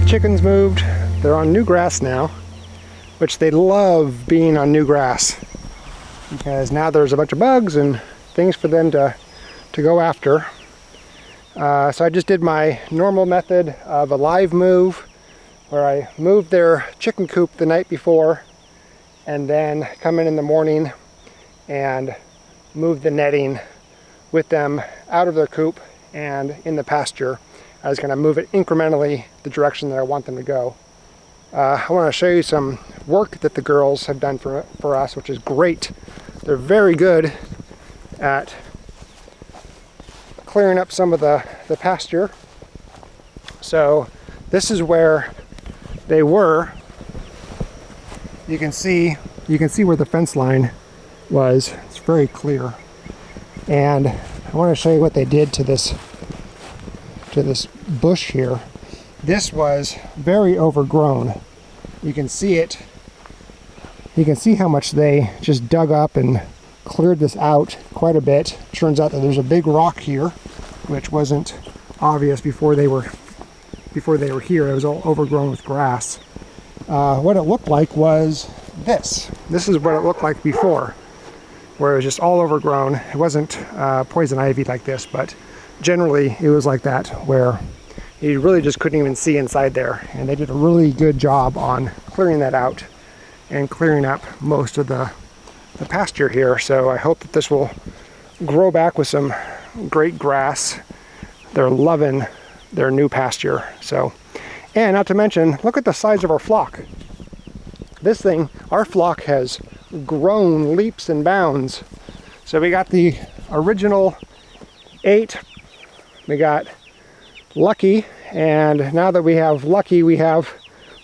chickens moved. They're on new grass now, which they love being on new grass because now there's a bunch of bugs and things for them to go after. So I just did my normal method of a live move where I moved their chicken coop the night before and then come in the morning and move the netting with them out of their coop and in the pasture. I was going to move it incrementally the direction that I want them to go. I want to show you some work that the girls have done for us, which is great. They're very good at clearing up some of the pasture. So this is where they were. You can see where the fence line was. It's very clear. And I want to show you what they did to this bush here. This was very overgrown. You can see it. You can see how much they just dug up and cleared this out quite a bit. Turns out that there's a big rock here, which wasn't obvious before they were here. It was all overgrown with grass. What it looked like was this. This is what it looked like before, where it was just all overgrown. It wasn't poison ivy like this, but generally it was like that, where you really just couldn't even see inside there. And they did a really good job on clearing that out and clearing up most of the pasture here. So I hope that this will grow back with some great grass. They're loving their new pasture. So, and not to mention, look at the size of our flock. This thing, our flock has grown leaps and bounds. So we got the original 8, we got Lucky, and now that we have Lucky, we have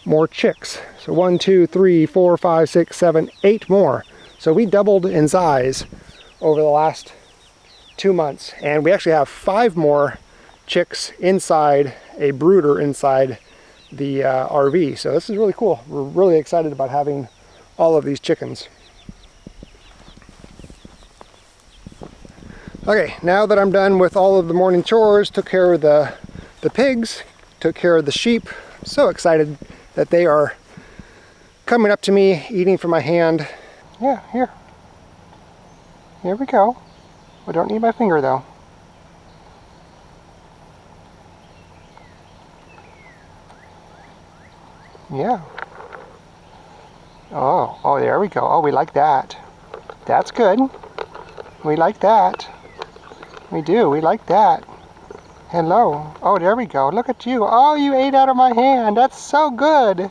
more chicks. So 1, 2, 3, 4, 5, 6, 7, 8 more. So we doubled in size over the last 2 months, and we actually have 5 more chicks inside a brooder inside the RV. So this is really cool. We're really excited about having all of these chickens. Okay, now that I'm done with all of the morning chores, took care of the pigs, took care of the sheep. I'm so excited that they are coming up to me, eating from my hand. Yeah, here we go. I don't need my finger though. Yeah. Oh, there we go. Oh, we like that. That's good. We like that. We do. We like that. Hello. Oh, there we go. Look at you. Oh, you ate out of my hand. That's so good.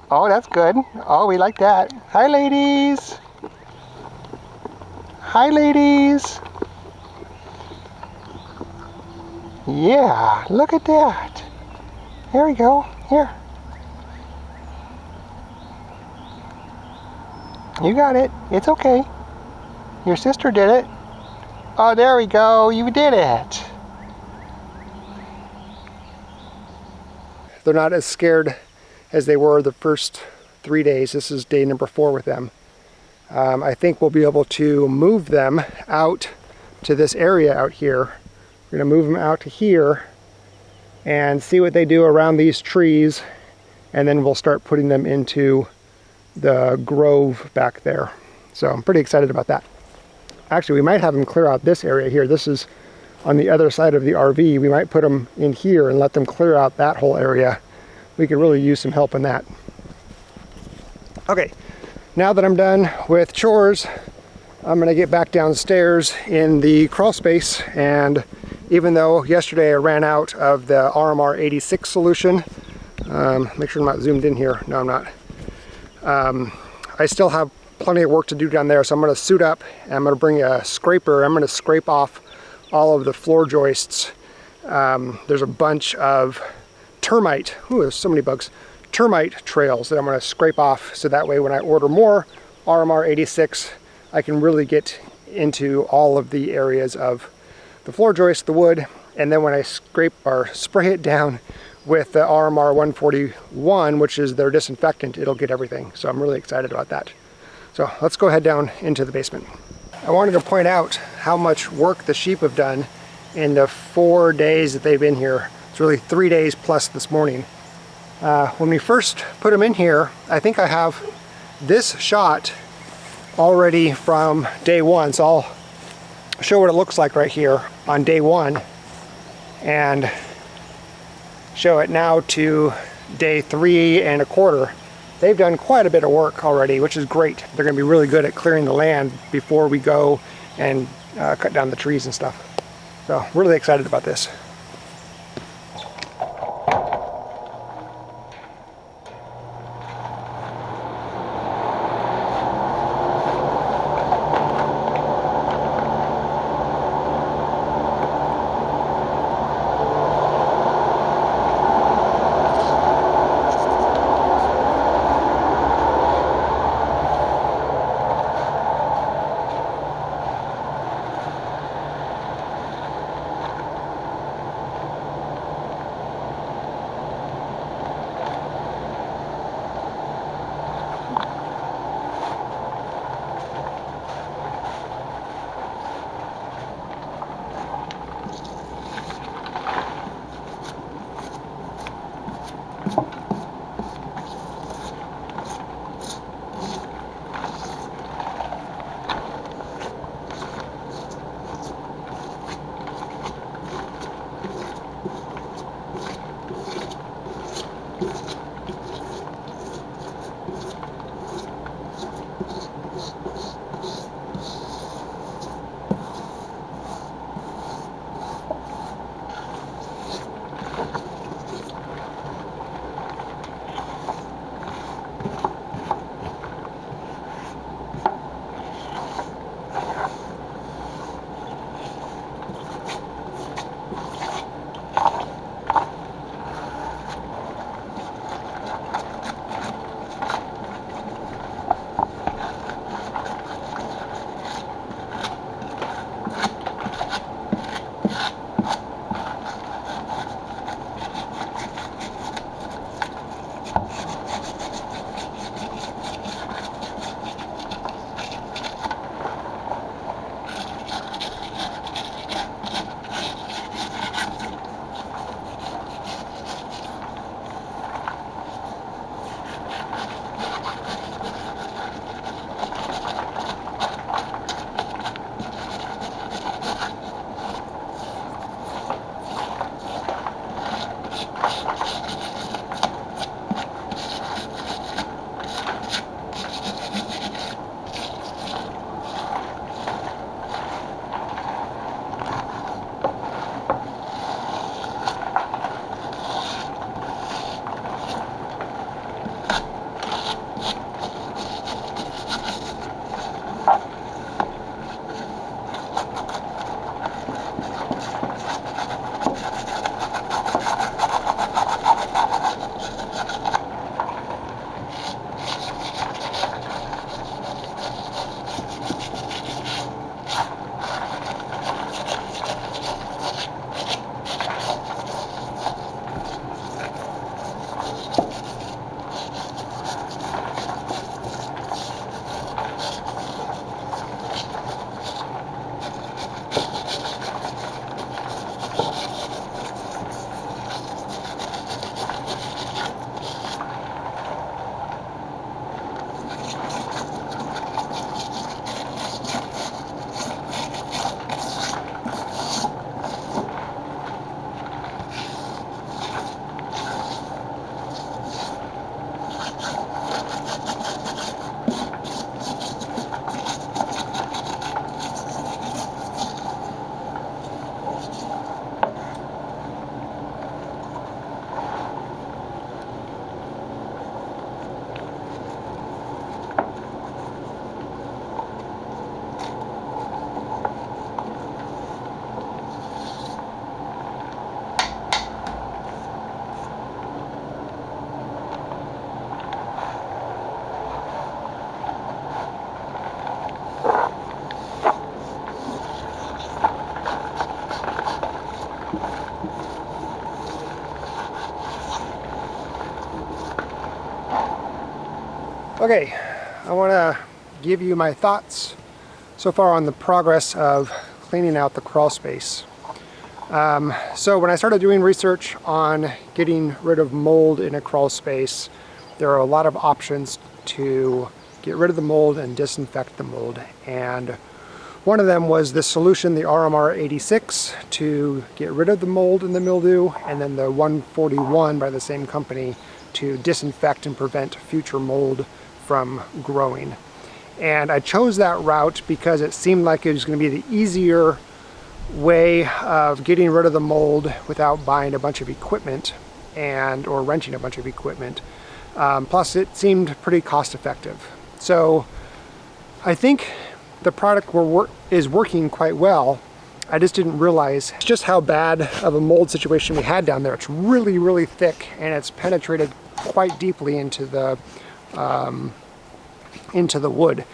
Oh, that's good. Oh, we like that. Hi, ladies. Hi, ladies. Yeah, look at that. Here we go. Here. You got it. It's okay. Your sister did it. Oh, there we go. You did it. They're not as scared as they were the first 3 days. This is day number 4 with them. I think we'll be able to move them out to this area out here. We're going to move them out to here and see what they do around these trees, and then we'll start putting them into the grove back there. So I'm pretty excited about that. Actually, we might have them clear out this area here. This is on the other side of the RV. We might put them in here and let them clear out that whole area. We could really use some help in that. Okay, now that I'm done with chores, I'm gonna get back downstairs in the crawl space, and even though yesterday I ran out of the RMR 86 solution, make sure I'm not zoomed in here. No, I'm not. I still have plenty of work to do down there, so I'm going to suit up and I'm going to bring a scraper. I'm going to scrape off all of the floor joists. There's a bunch of termite, there's so many bugs, termite trails that I'm going to scrape off, so that way when I order more RMR 86, I can really get into all of the areas of the floor joist, the wood, and then when I scrape or spray it down with the RMR 141, which is their disinfectant, it'll get everything. So I'm really excited about that. So let's go head down into the basement. I wanted to point out how much work the sheep have done in the 4 days that they've been here. It's really 3 days plus this morning. When we first put them in here, I think I have this shot already from day one, so I'll show what it looks like right here on day one and show it now to day 3¼ They've done quite a bit of work already, which is great. They're going to be really good at clearing the land before we go and cut down the trees and stuff. So really excited about this. Okay, I want to give you my thoughts so far on the progress of cleaning out the crawl space. So when I started doing research on getting rid of mold in a crawl space, there are a lot of options to get rid of the mold and disinfect the mold. And one of them was this solution, the RMR 86, to get rid of the mold and the mildew, and then the 141 by the same company to disinfect and prevent future mold from growing. And I chose that route because it seemed like it was going to be the easier way of getting rid of the mold without buying a bunch of equipment or renting a bunch of equipment. Plus it seemed pretty cost effective. So I think the product is working quite well. I just didn't realize just how bad of a mold situation we had down there. It's really, really thick, and it's penetrated quite deeply into the wood.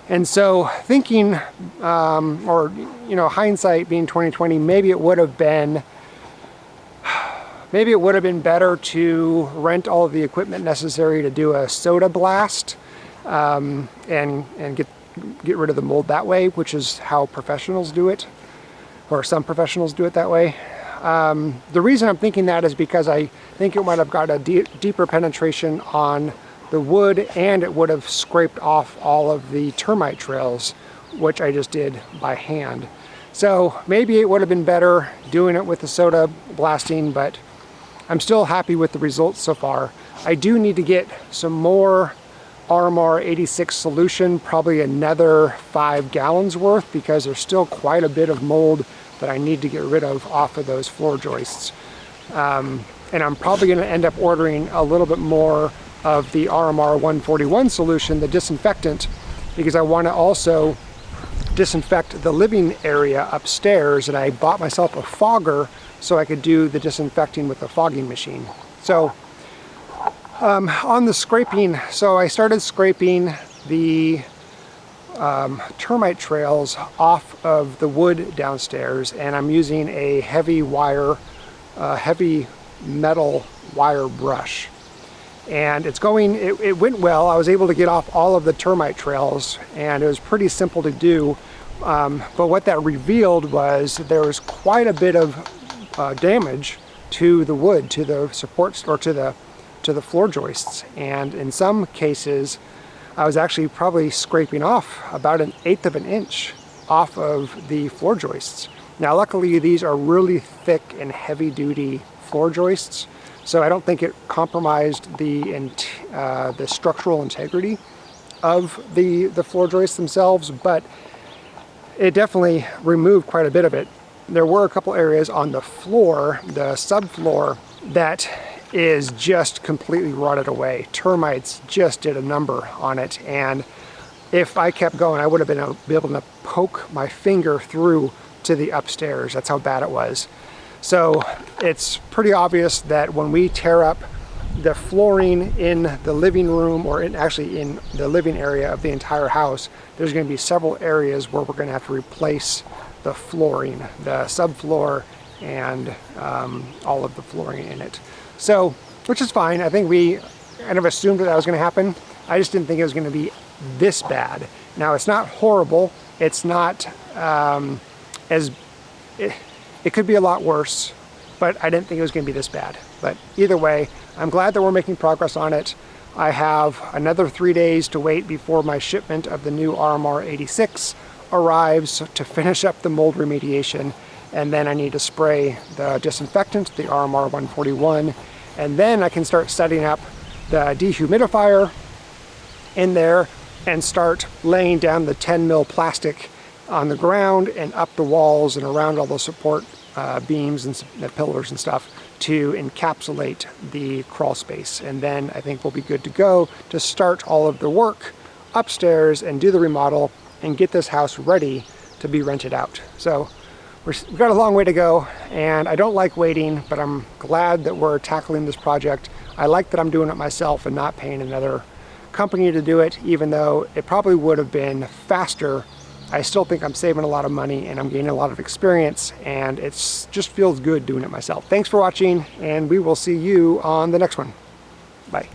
And so thinking, or hindsight being 2020, maybe it would have been better to rent all of the equipment necessary to do a soda blast, and get rid of the mold that way, which is how professionals do it, or some professionals do it that way. The reason I'm thinking that is because I think it might have got a deeper penetration on the wood, and it would have scraped off all of the termite trails, which I just did by hand. So maybe it would have been better doing it with the soda blasting, but I'm still happy with the results so far. I do need to get some more RMR 86 solution, probably another 5 gallons worth, because there's still quite a bit of mold that I need to get rid of off of those floor joists. And I'm probably going to end up ordering a little bit more of the RMR 141 solution, the disinfectant, because I want to also disinfect the living area upstairs, and I bought myself a fogger so I could do the disinfecting with the fogging machine. So on the scraping, so I started scraping the termite trails off of the wood downstairs, and I'm using a heavy metal wire brush. And it went well. I was able to get off all of the termite trails, and it was pretty simple to do. But what that revealed was there was quite a bit of damage to the wood, to the supports, or to the floor joists. And in some cases, I was actually probably scraping off about 1/8 of an inch off of the floor joists. Now, luckily, these are really thick and heavy-duty floor joists, so I don't think it compromised the structural integrity of the floor joists themselves, but it definitely removed quite a bit of it. There were a couple areas on the floor, the subfloor, that is just completely rotted away. Termites just did a number on it, and if I kept going, I would have been able to poke my finger through to the upstairs. That's how bad it was. So it's pretty obvious that when we tear up the flooring in the living room, or actually in the living area of the entire house, there's going to be several areas where we're going to have to replace the flooring, the subfloor, and all of the flooring in it. So, which is fine. I think we kind of assumed that was going to happen. I just didn't think it was going to be this bad. Now, it's not horrible. It's not it could be a lot worse, but I didn't think it was going to be this bad. But either way, I'm glad that we're making progress on it. I have another 3 days to wait before my shipment of the new RMR 86 arrives to finish up the mold remediation, and then I need to spray the disinfectant, the RMR 141, and then I can start setting up the dehumidifier in there and start laying down the 10 mil plastic on the ground and up the walls and around all the support beams and the pillars and stuff to encapsulate the crawl space. And then I think we'll be good to go to start all of the work upstairs and do the remodel and get this house ready to be rented out. So we've got a long way to go, and I don't like waiting, but I'm glad that we're tackling this project. I like that I'm doing it myself and not paying another company to do it, even though it probably would have been faster. I still think I'm saving a lot of money and I'm gaining a lot of experience, and it just feels good doing it myself. Thanks for watching, and we will see you on the next one. Bye.